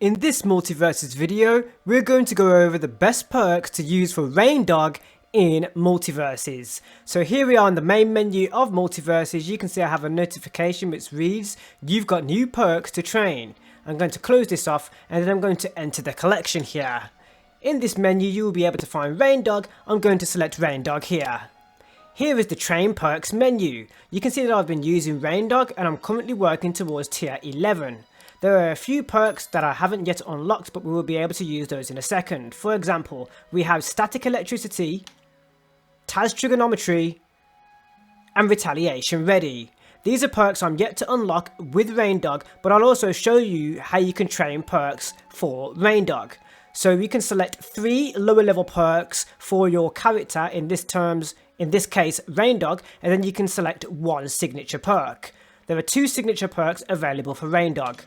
In this Multiversus video, we're going to go over the best perks to use for Reindog in Multiverses. So here we are in the main menu of Multiverses. You can see I have a notification which reads, "You've got new perks to train." I'm going to close this off and then I'm going to enter the collection here. In this menu you will be able to find Reindog. I'm going to select Reindog here. Here is the train perks menu. You can see that I've been using Reindog and I'm currently working towards tier 11. There are a few perks that I haven't yet unlocked, but we will be able to use those in a second. For example, we have Static Electricity, Taz Trigonometry, and Retaliation Ready. These are perks I'm yet to unlock with Reindog, but I'll also show you how you can train perks for Reindog. So you can select 3 lower level perks for your character, in this case Reindog, and then you can select 1 signature perk. There are 2 signature perks available for Reindog.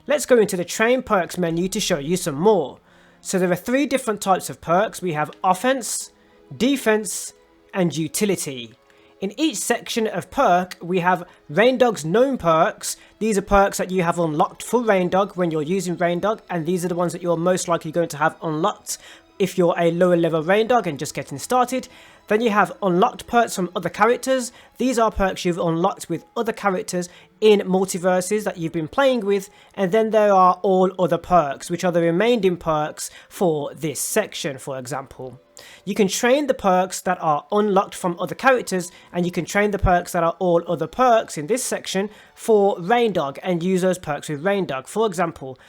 Let's go into the train perks menu to show you some more. So there are 3 different types of perks. We have offense, defense, and utility. In each section of perk, we have Reindog's known perks. These are perks that you have unlocked for Reindog when you're using Reindog, and these are the ones that you're most likely going to have unlocked if you're a lower level Reindog and just getting started. Then you have unlocked perks from other characters. These are perks you've unlocked with other characters in Multiverses that you've been playing with. And then there are all other perks, which are the remaining perks for this section, for example. You can train the perks that are unlocked from other characters, and you can train the perks that are all other perks in this section for Reindog and use those perks with Reindog. For example,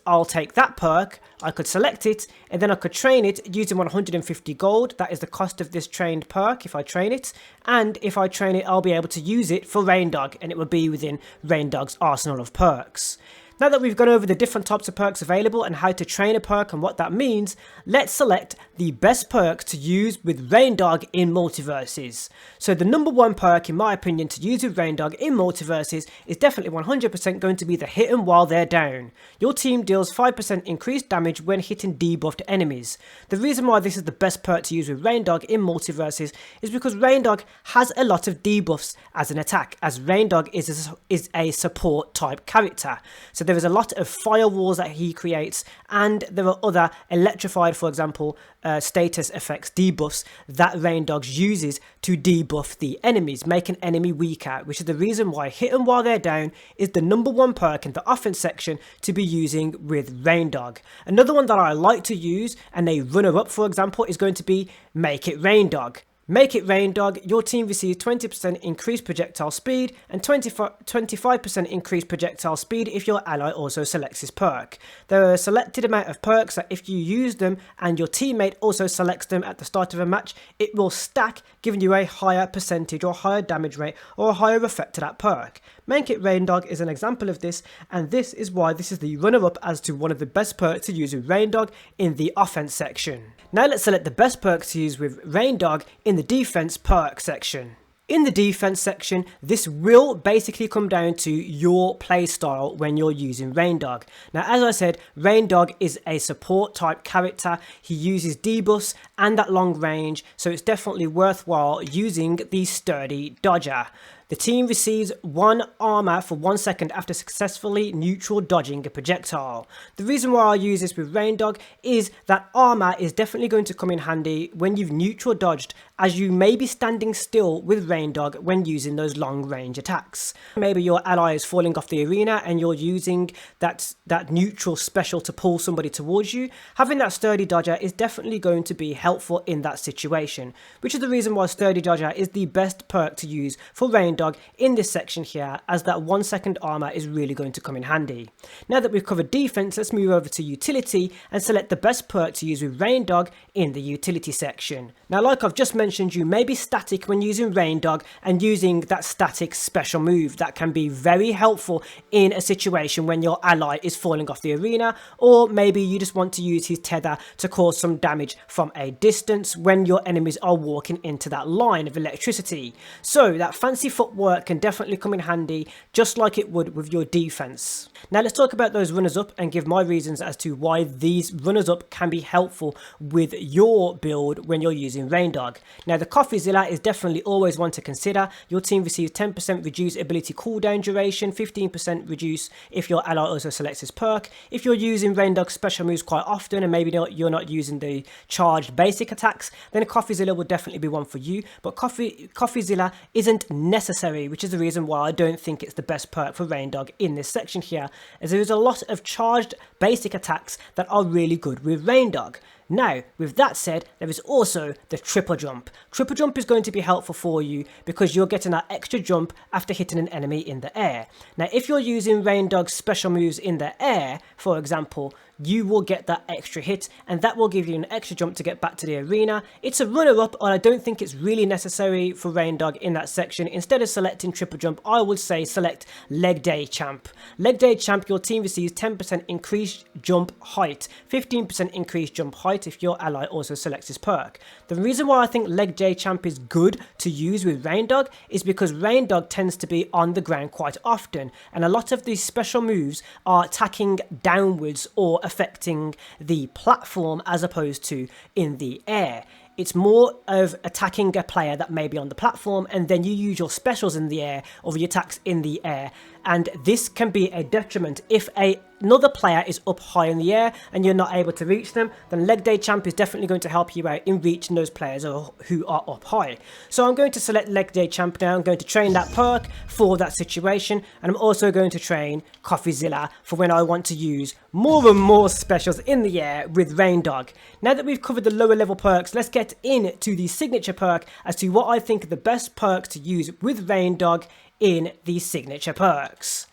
I'll take that perk, I could select it, and then I could train it using 150 gold. That is the cost of this trained perk if I train it. And if I train it, I'll be able to use it for Reindog, and it will be within Reindog's arsenal of perks. Now that we've gone over the different types of perks available and how to train a perk and what that means, let's select the best perks to use with Reindog in Multiverses. So the number 1 perk, in my opinion, to use with Reindog in Multiverses is definitely 100% going to be the hit 'em while they're down. Your team deals 5% increased damage when hitting debuffed enemies. The reason why this is the best perk to use with Reindog in Multiverses is because Reindog has a lot of debuffs as an attack, as Reindog is a support type character. So there is a lot of firewalls that he creates, and there are other electrified, for example, status effects debuffs that Reindog uses to debuff the enemies, make an enemy weaker, which is the reason why hit 'em while they're down is the number 1 perk in the offense section to be using with Reindog. Another one that I like to use, and a runner-up for example, is going to be Make It Reindog. Make It Reindog, your team receives 20% increased projectile speed and 25% increased projectile speed if your ally also selects this perk. There are a selected amount of perks that if you use them and your teammate also selects them at the start of a match, it will stack, giving you a higher percentage or higher damage rate or a higher effect to that perk. Make It Reindog is an example of this, and this is why this is the runner-up as to one of the best perks to use with Reindog in the offense section. Now let's select the best perks to use with Reindog in the defense perk section. In the defense section, this will basically come down to your playstyle when you're using Reindog. Now, as I said, Reindog is a support type character. He uses debuffs and that long range, so it's definitely worthwhile using the sturdy dodger. The team receives 1 armor for 1 second after successfully neutral dodging a projectile. The reason why I use this with Reindog is that armor is definitely going to come in handy when you've neutral dodged, as you may be standing still with Reindog when using those long range attacks. Maybe your ally is falling off the arena and you're using that neutral special to pull somebody towards you. Having that sturdy dodger is definitely going to be helpful in that situation, which is the reason why sturdy dodger is the best perk to use for Reindog in this section here, as that 1 second armor is really going to come in handy. Now that we've covered defense, let's move over to utility and select the best perk to use with Reindog in the utility section. Now, like I've just mentioned, you may be static when using Reindog and using that static special move that can be very helpful in a situation when your ally is falling off the arena, or maybe you just want to use his tether to cause some damage from a distance when your enemies are walking into that line of electricity. So that fancy football footwork can definitely come in handy, just like it would with your defense. Now let's talk about those runners up and give my reasons as to why these runners up can be helpful with your build when you're using Reindog. Now the CoffeeZilla is definitely always one to consider. Your team receives 10% reduced ability cooldown duration, 15% reduce if your ally also selects this perk. If you're using Reindog's special moves quite often and maybe you're not using the charged basic attacks, then CoffeeZilla would definitely be one for you. But CoffeeZilla isn't necessary, which is the reason why I don't think it's the best perk for Reindog in this section here, as there is a lot of charged basic attacks that are really good with Reindog. Now, with that said, there is also the triple jump. Triple jump is going to be helpful for you because you're getting that extra jump after hitting an enemy in the air. Now, if you're using Reindog's special moves in the air, for example, you will get that extra hit and that will give you an extra jump to get back to the arena. It's a runner-up, and I don't think it's really necessary for Reindog in that section. Instead of selecting triple jump, I would say select Leg Day Champ. Leg Day Champ, your team receives 10% increased jump height, 15% increased jump height if your ally also selects this perk. The reason why I think Leg Day Champ is good to use with Reindog is because Reindog tends to be on the ground quite often, and a lot of these special moves are attacking downwards or affecting the platform as opposed to in the air. It's more of attacking a player that may be on the platform, and then you use your specials in the air or your attacks in the air. And this can be a detriment if another player is up high in the air and you're not able to reach them. Then Leg Day Champ is definitely going to help you out in reaching those players who are up high. So I'm going to select Leg Day Champ now. I'm going to train that perk for that situation, and I'm also going to train CoffeeZilla for when I want to use more and more specials in the air with Reindog. Now that we've covered the lower level perks, let's get into the signature perk as to what I think are the best perks to use with Reindog in the signature perks.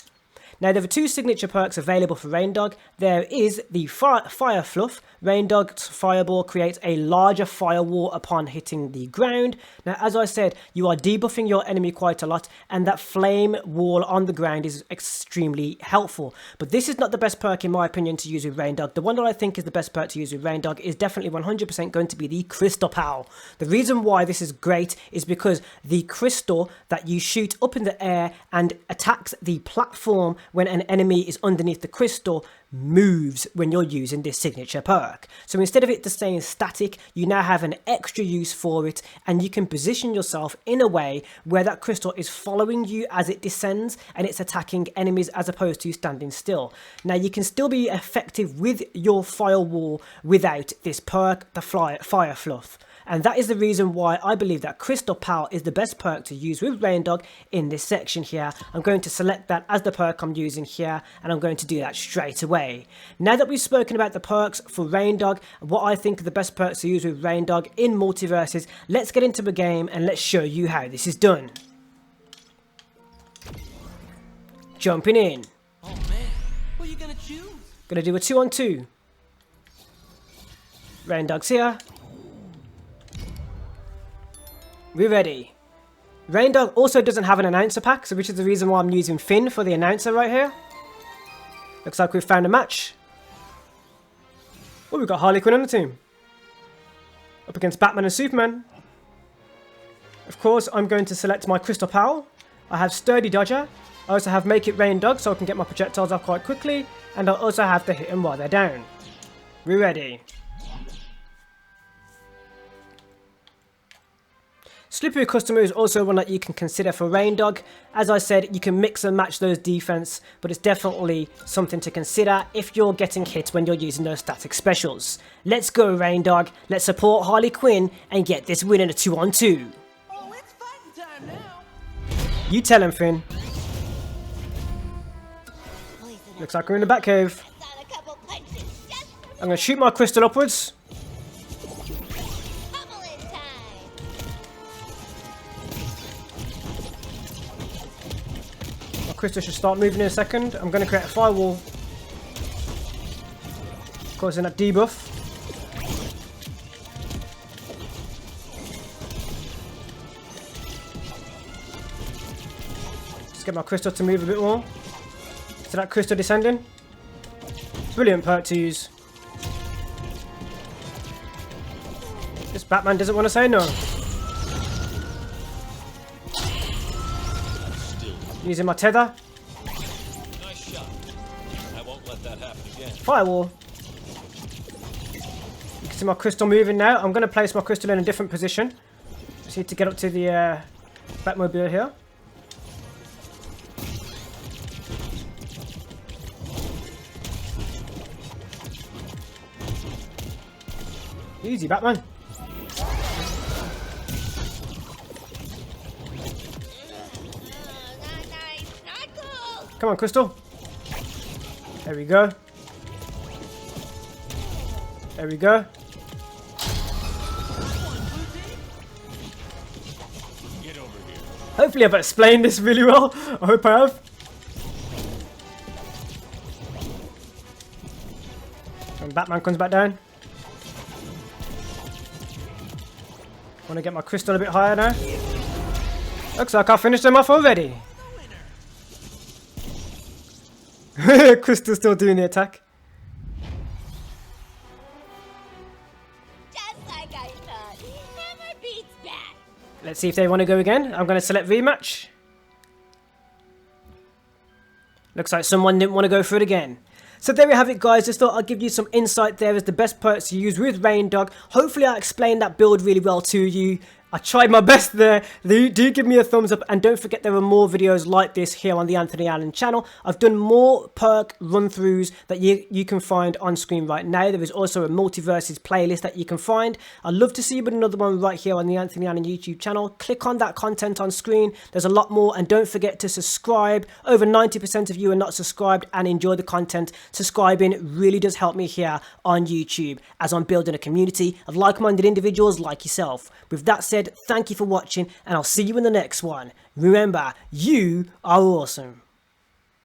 Now there are two signature perks available for Reindog. There is the Fire Fluff. Reindog's Fireball creates a larger firewall upon hitting the ground. Now as I said, you are debuffing your enemy quite a lot, and that flame wall on the ground is extremely helpful. But this is not the best perk in my opinion to use with Reindog. The one that I think is the best perk to use with Reindog is definitely 100% going to be the Crystal Pal. The reason why this is great is because the crystal that you shoot up in the air and attacks the platform when an enemy is underneath the crystal moves when you're using this signature perk. So instead of it just staying static, you now have an extra use for it, and you can position yourself in a way where that crystal is following you as it descends and it's attacking enemies as opposed to standing still. Now you can still be effective with your firewall without this perk, the Fire Fluff. And that is the reason why I believe that Crystal Pal is the best perk to use with Reindog in this section here. I'm going to select that as the perk I'm using here, and I'm going to do that straight away. Now that we've spoken about the perks for Reindog, what I think are the best perks to use with Reindog in Multiversus, let's get into the game and let's show you how this is done. Jumping in. Oh man, what are you gonna choose? Gonna do a 2-on-2. Reindog's here. We're ready. Reindog also doesn't have an announcer pack, so which is the reason why I'm using Finn for the announcer right here. Looks like we've found a match. Oh, we've got Harley Quinn on the team. Up against Batman and Superman. Of course, I'm going to select my Crystal Pal. I have Sturdy Dodger. I also have Make It Rain Dog, so I can get my projectiles off quite quickly. And I also have to hit them while they're down. We're ready. Slippery Customer is also one that you can consider for Reindog. As I said, you can mix and match those defense, but it's definitely something to consider if you're getting hit when you're using those static specials. Let's go Reindog, let's support Harley Quinn and get this win in a 2-on-2. Oh, it's fighting time now. You tell him, Finn. Looks like we're in the Batcave. I'm going to shoot my crystal upwards. Crystal should start moving in a second. I'm going to create a firewall, causing that debuff. Just get my crystal to move a bit more. So that crystal descending. Brilliant perk to use. This Batman doesn't want to say no. Using my tether. Nice shot. I won't let that happen again. Firewall. You can see my crystal moving now. I'm going to place my crystal in a different position. Just need to get up to the Batmobile here. Easy, Batman. Come on, Crystal. There we go. There we go. Get over here. Hopefully I've explained this really well. I hope I have. And Batman comes back down. Want to get my crystal a bit higher now. Looks like I finished them off already. Crystal's still doing the attack. Just like I thought. Hammer beats bat. Let's see if they want to go again. I'm going to select rematch. Looks like someone didn't want to go for it again. So there we have it, guys. Just thought I'd give you some insight there as the best perks to use with Reindog. Hopefully I explained that build really well to you. I tried my best there. Do give me a thumbs up, and don't forget there are more videos like this here on the Anthony Allen channel. I've done more perk run-throughs that you can find on screen right now. There is also a Multiversus playlist that you can find. I'd love to see you with another one right here on the Anthony Allen YouTube channel. Click on that content on screen. There's a lot more, and don't forget to subscribe. Over 90% of you are not subscribed and enjoy the content. Subscribing really does help me here on YouTube as I'm building a community of like-minded individuals like yourself. With that said, thank you for watching, and I'll see you in the next one. Remember, you are awesome.